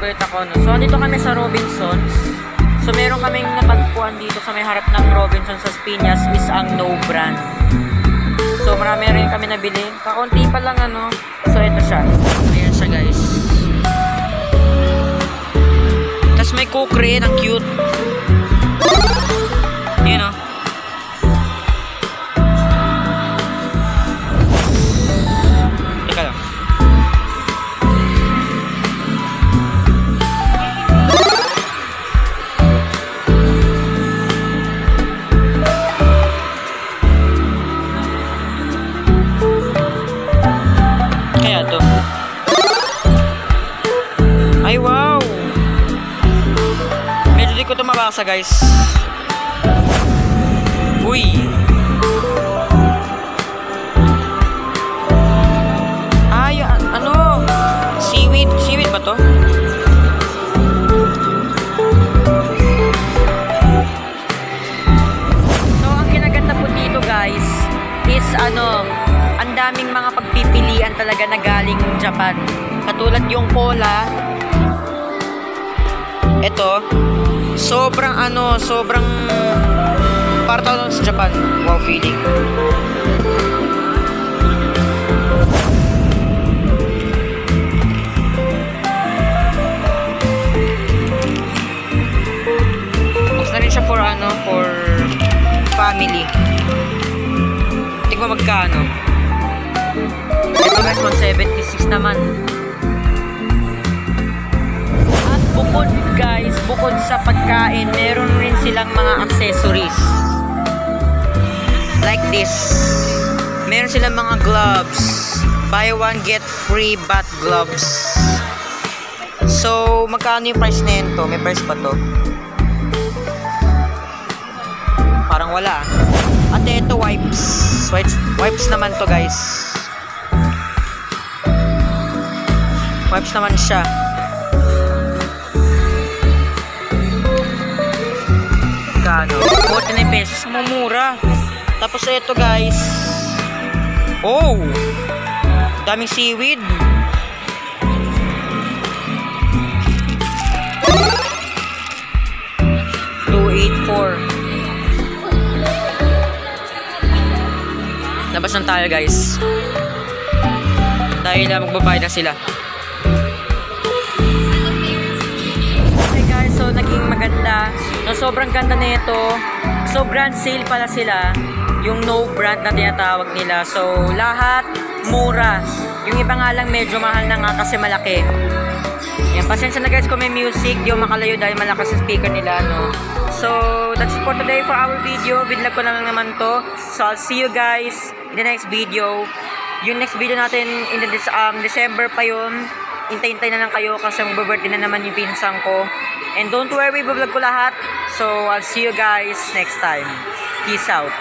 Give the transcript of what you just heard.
ulit ako, no? So, dito kami sa Robinsons. So, meron kaming natagpuan dito sa may harap ng Robinsons sa Piñas is ang No Brand. So, marami rin kami nabili. Kaunti pa lang, ano. So, ito siya. Ayan siya, guys. Tapos may cook rin. Ang cute. Yun, no? Teka lang. Kaya to. Ay, wow! Medyo di ko ito mabasa, guys. Uy! Ay, ano? Seaweed? Seaweed ba to? So, ang kinaganda po dito, guys, is ano, ang daming mga pagpipilian talaga na galing Japan. Katulad yung cola. Ito, sobrang ano, sobrang para tao sa Japan. Wow, feeling. Box na rin siya for ano, for family. Tingnan mo magkano. Ito guys, 176 naman. At bukod guys, bukod sa pagkain, meron rin silang mga accessories. Like this. Meron silang mga gloves. Buy one, get free bat gloves. So, magkano yung price na yun to? May price pa to? Parang wala. At ito, wipes. Wipes naman to guys. Wipes naman siya. Magkano? 49 pesos. Mumura. Tapos ito guys. Oh! Daming seaweed. $284. Labas na tayo guys. Dahil na magbabayad na sila. Okay guys, so naging maganda. No, sobrang ganda na ito. So grand sale pala sila. Yung No Brand na tinatawag nila. So lahat mura. Yung iba nga lang medyo mahal na nga kasi malaki. Yan, pasensya na guys kung may music. Di yung makalayo dahil malakas yung speaker nila, no? So that's it for today for our video. Vidlog ko na lang naman to. So I'll see you guys in the next video. Yung next video natin in the December pa yun. Hintay-hintay na lang kayo kasi mag-birthday na naman yung pinsang ko. And don't worry, vlog ko lahat. So I'll see you guys next time. Peace out.